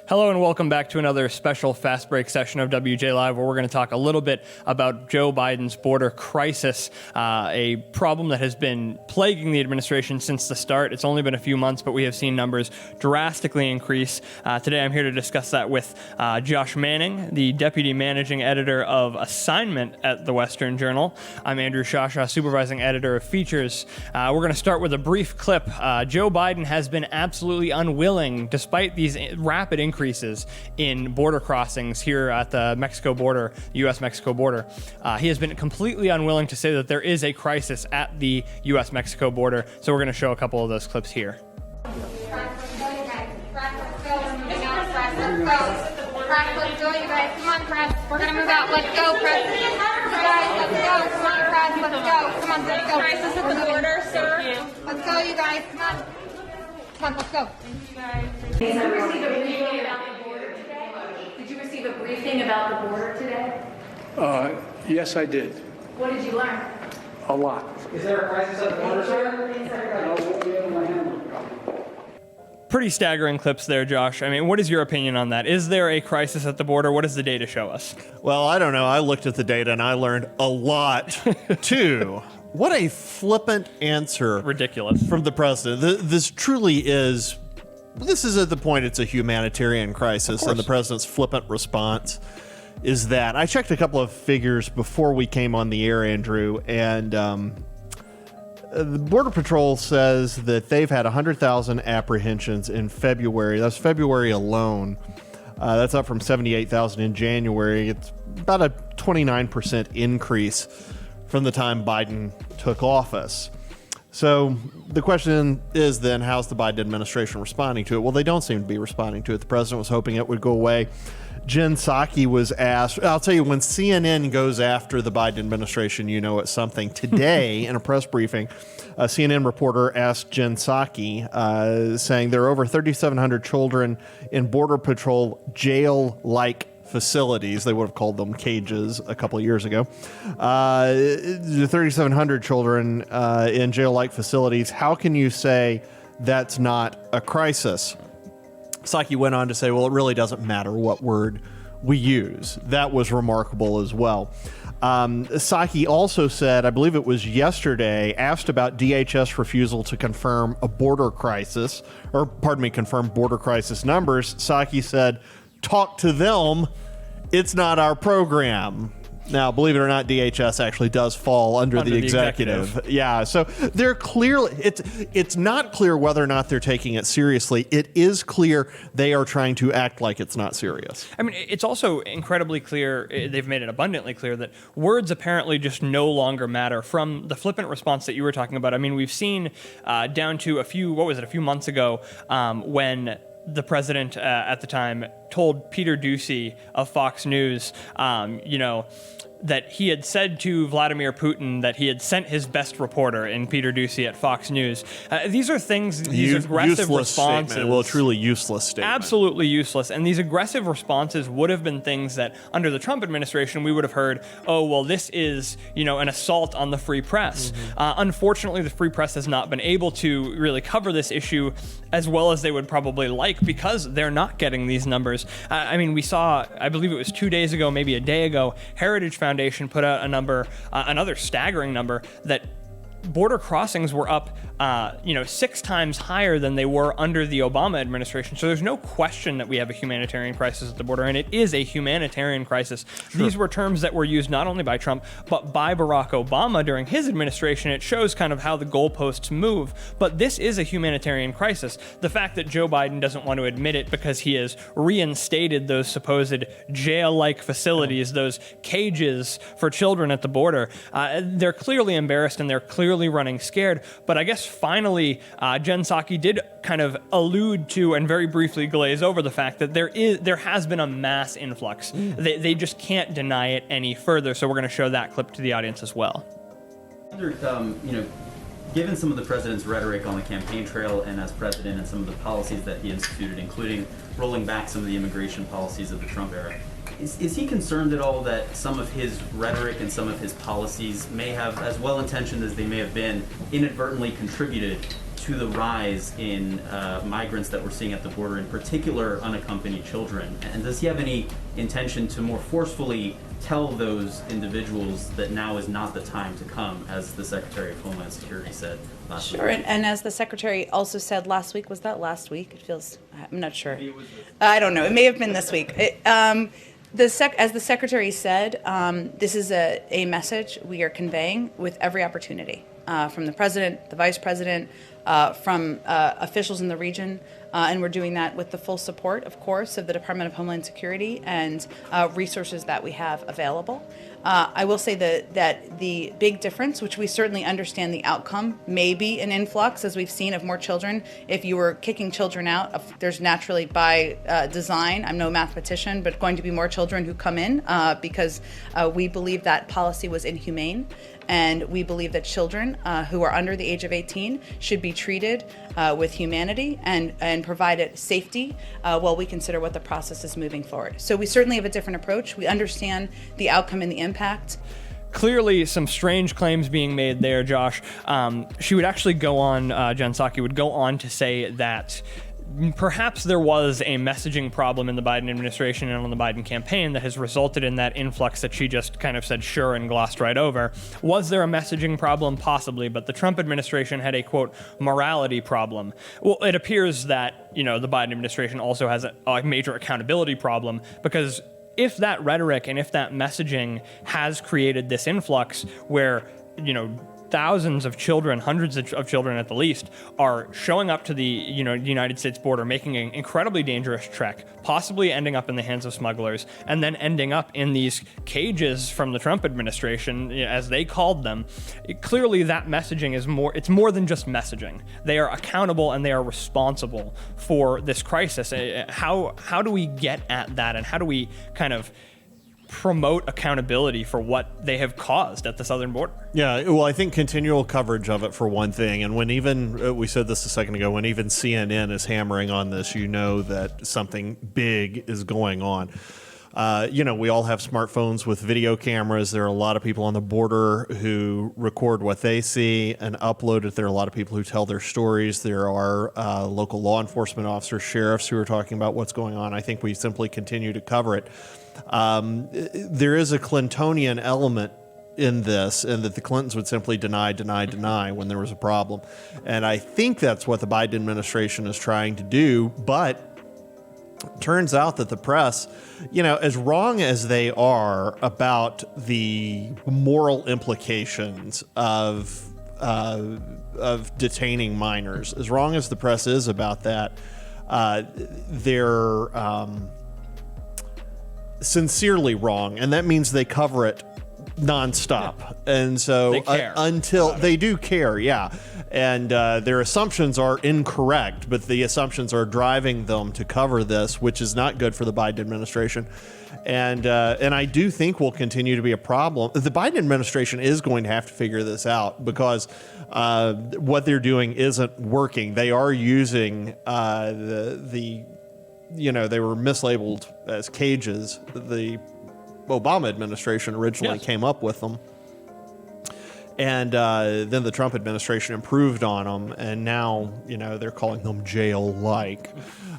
Hello and welcome back to another special Fast Break session of WJ Live, where we're going to talk a little bit about Joe Biden's border crisis, a problem that has been plaguing the administration since the start. It's only been a few months, but we have seen numbers drastically increase. Today I'm here to discuss that with Josh Manning, the deputy managing editor of Assignment at the Western Journal. I'm Andrew Shasha, supervising editor of Features. We're going to start with a brief clip. Joe Biden has been absolutely unwilling, despite these rapid increases in border crossings here at the Mexico border, U.S.-Mexico border. He has been completely unwilling to say that there is a crisis at the U.S.-Mexico border, so we're going to show a couple of those clips here. Let's go, you guys. Come on, press. We're going to move out. Let's go, press. Guys, let's go. Come on, press. Let's go. Come on, let's go. Crisis at the border, sir. Let's go, you guys. Come on. Come on, let's go. Did you receive a briefing about the border today? Did you receive a briefing about the border today? Yes, I did. What did you learn? A lot. Is there a crisis at the border, sir? Pretty staggering clips there, Josh. I mean, what is your opinion on that? Is there a crisis at the border? What does the data show us? Well, I don't know. I looked at the data and I learned a lot, too. What a flippant answer. Ridiculous. From the president. This truly is, this is at the point it's a humanitarian crisis, and the president's flippant response is that. I checked a couple of figures before we came on the air, Andrew, and the Border Patrol says that they've had 100,000 apprehensions in February. That's February alone. That's up from 78,000 in January. It's about a 29% increase from the time Biden took office. So the question is then, how's the Biden administration responding to it? Well, they don't seem to be responding to it. The president was hoping it would go away. Jen Psaki was asked, I'll tell you, when CNN goes after the Biden administration, you know it's something. Today, in a press briefing, a CNN reporter asked Jen Psaki, saying there are over 3,700 children in Border Patrol jail-like facilities. They would have called them cages a couple of years ago. 3,700 children in jail-like facilities. How can you say that's not a crisis? Psaki went on to say, well, it really doesn't matter what word we use. That was remarkable as well. Psaki also said, I believe it was yesterday, asked about DHS refusal to confirm a border crisis, or pardon me, confirm border crisis numbers. Psaki said, talk to them. It's not our program. Now, believe it or not, DHS actually does fall under the executive. Yeah, so they're clearly, it's not clear whether or not they're taking it seriously. It is clear they are trying to act like it's not serious. I mean, it's also incredibly clear, they've made it abundantly clear, that words apparently just no longer matter. From the flippant response that you were talking about, I mean, we've seen down to a few months ago, when the president at the time told Peter Doocy of Fox News, that he had said to Vladimir Putin that he had sent his best reporter in Peter Doocy at Fox News. These are things, these aggressive responses. Statement. Well, truly useless statement. Absolutely useless. And these aggressive responses would have been things that under the Trump administration we would have heard, oh, well, this is, an assault on the free press. Mm-hmm. Unfortunately, the free press has not been able to really cover this issue as well as they would probably like, because they're not getting these numbers. I mean, we saw, I believe it was 2 days ago, maybe a day ago, Heritage Foundation put out a number, another staggering number, that border crossings were up, 6 times higher than they were under the Obama administration. So there's no question that we have a humanitarian crisis at the border, and it is a humanitarian crisis. Sure. These were terms that were used not only by Trump, but by Barack Obama during his administration. It shows kind of how the goalposts move, but this is a humanitarian crisis. The fact that Joe Biden doesn't want to admit it because he has reinstated those supposed jail-like facilities, those cages for children at the border, they're clearly embarrassed and they're clearly running scared. But I guess finally, Jen Psaki did kind of allude to and very briefly glaze over the fact that there has been a mass influx. They just can't deny it any further. So we're going to show that clip to the audience as well. Given some of the president's rhetoric on the campaign trail and as president, and some of the policies that he instituted, including rolling back some of the immigration policies of the Trump era, is he concerned at all that some of his rhetoric and some of his policies may have, as well-intentioned as they may have been, inadvertently contributed to the rise in migrants that we're seeing at the border, in particular unaccompanied children? And does he have any intention to more forcefully tell those individuals that now is not the time to come, as the Secretary of Homeland Security said last week? Sure, and as the Secretary also said last week, was that last week? It feels, I'm not sure. I don't know, it may have been this week. As the Secretary said, this is a message we are conveying with every opportunity, from the President, the Vice President, from officials in the region, and we're doing that with the full support, of course, of the Department of Homeland Security and resources that we have available. I will say that the big difference, which we certainly understand the outcome, may be an influx, as we've seen, of more children. If you were kicking children out, there's naturally, by design, I'm no mathematician, but going to be more children who come in because we believe that policy was inhumane. And we believe that children who are under the age of 18 should be treated with humanity and provided safety while we consider what the process is moving forward. So we certainly have a different approach. We understand the outcome and the impact. Clearly, some strange claims being made there, Josh. She would actually go on, Jen Psaki would go on to say that perhaps there was a messaging problem in the Biden administration and on the Biden campaign that has resulted in that influx that she just kind of said sure and glossed right over. Was there a messaging problem? Possibly, but the Trump administration had a, quote, morality problem. Well, it appears that, the Biden administration also has a major accountability problem, because if that rhetoric and if that messaging has created this influx where, thousands of children, hundreds of children at the least, are showing up to the United States border, making an incredibly dangerous trek, possibly ending up in the hands of smugglers, and then ending up in these cages from the Trump administration, as they called them. Clearly, that messaging is it's more than just messaging. They are accountable and they are responsible for this crisis. How do we get at that, and how do we kind of promote accountability for what they have caused at the southern border? Yeah, well, I think continual coverage of it, for one thing. And when even, we said this a second ago, when even CNN is hammering on this, that something big is going on. We all have smartphones with video cameras. There are a lot of people on the border who record what they see and upload it. There are a lot of people who tell their stories. There are local law enforcement officers, sheriffs who are talking about what's going on. I think we simply continue to cover it. There is a Clintonian element in this, and that the Clintons would simply deny when there was a problem. And I think that's what the Biden administration is trying to do, but turns out that the press, as wrong as they are about the moral implications of detaining minors, as wrong as the press is about that, they're sincerely wrong, and that means they cover it nonstop. Yeah. And so they care. Until they do care, yeah. And their assumptions are incorrect, but the assumptions are driving them to cover this, which is not good for the Biden administration. And I do think will continue to be a problem. The Biden administration is going to have to figure this out, because what they're doing isn't working. They are using they were mislabeled as cages. The Obama administration originally came up with them. And then the Trump administration improved on them, and now, they're calling them jail-like.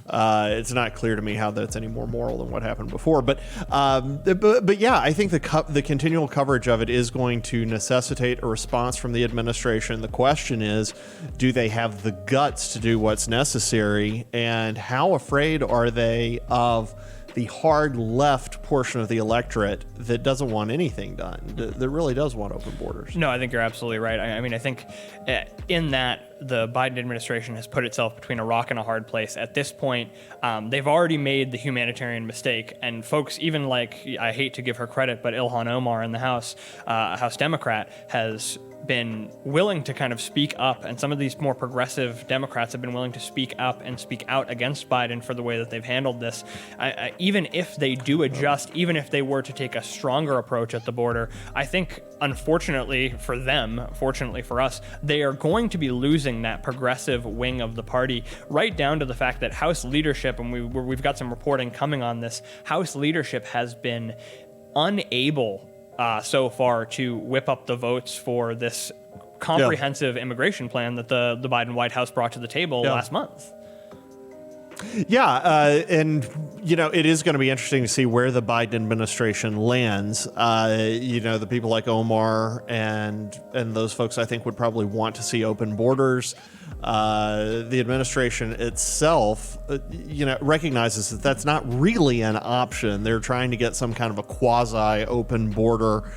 It's not clear to me how that's any more moral than what happened before. But yeah, I think the continual coverage of it is going to necessitate a response from the administration. The question is, do they have the guts to do what's necessary, and how afraid are they of the hard left portion of the electorate that doesn't want anything done, that really does want open borders? No, I think you're absolutely right. I think in that, the Biden administration has put itself between a rock and a hard place. At this point, they've already made the humanitarian mistake, and folks, even I hate to give her credit, but Ilhan Omar in the House, House Democrat, has been willing to kind of speak up, and some of these more progressive Democrats have been willing to speak up and speak out against Biden for the way that they've handled this. Even if they do adjust, even if they were to take a stronger approach at the border, I think, unfortunately for them, fortunately for us, they are going to be losing that progressive wing of the party, right down to the fact that House leadership, and we've got some reporting coming on this, House leadership has been unable so far to whip up the votes for this comprehensive immigration plan that the Biden White House brought to the table last month. Yeah, and it is going to be interesting to see where the Biden administration lands. The people like Omar and those folks, I think, would probably want to see open borders. The administration itself, recognizes that that's not really an option. They're trying to get some kind of a quasi-open border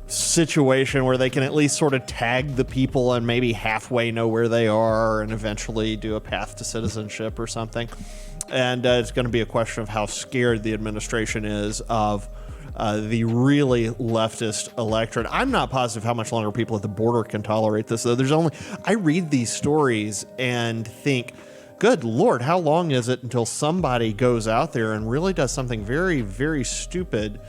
situation where they can at least sort of tag the people and maybe halfway know where they are and eventually do a path to citizenship or something. And it's going to be a question of how scared the administration is of the really leftist electorate. I'm not positive how much longer people at the border can tolerate this, though. I read these stories and think, good Lord, how long is it until somebody goes out there and really does something very, very stupid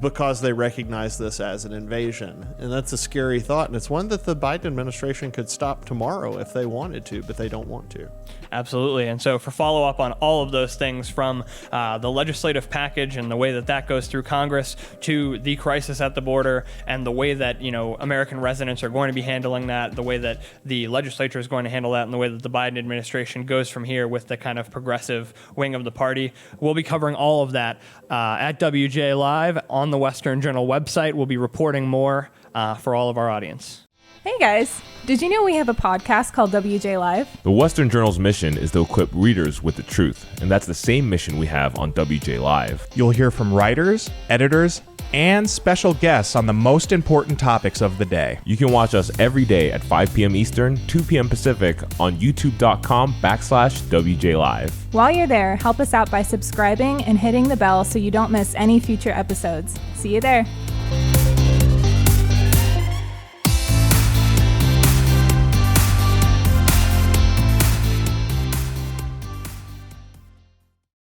because they recognize this as an invasion? And that's a scary thought, and it's one that the Biden administration could stop tomorrow if they wanted to, but they don't want to. Absolutely. And so for follow-up on all of those things, from the legislative package and the way that goes through Congress, to the crisis at the border and the way that American residents are going to be handling that, the way that the legislature is going to handle that, and the way that the Biden administration goes from here with the kind of progressive wing of the party, we'll be covering all of that at WJ Live on the Western Journal website. We'll be reporting more for all of our audience. Hey guys, did you know we have a podcast called WJ Live? The Western Journal's mission is to equip readers with the truth, and that's the same mission we have on WJ Live. You'll hear from writers, editors, and special guests on the most important topics of the day. You can watch us every day at 5 p.m. Eastern, 2 p.m. Pacific on youtube.com/WJ Live. While you're there, help us out by subscribing and hitting the bell so you don't miss any future episodes. See you there.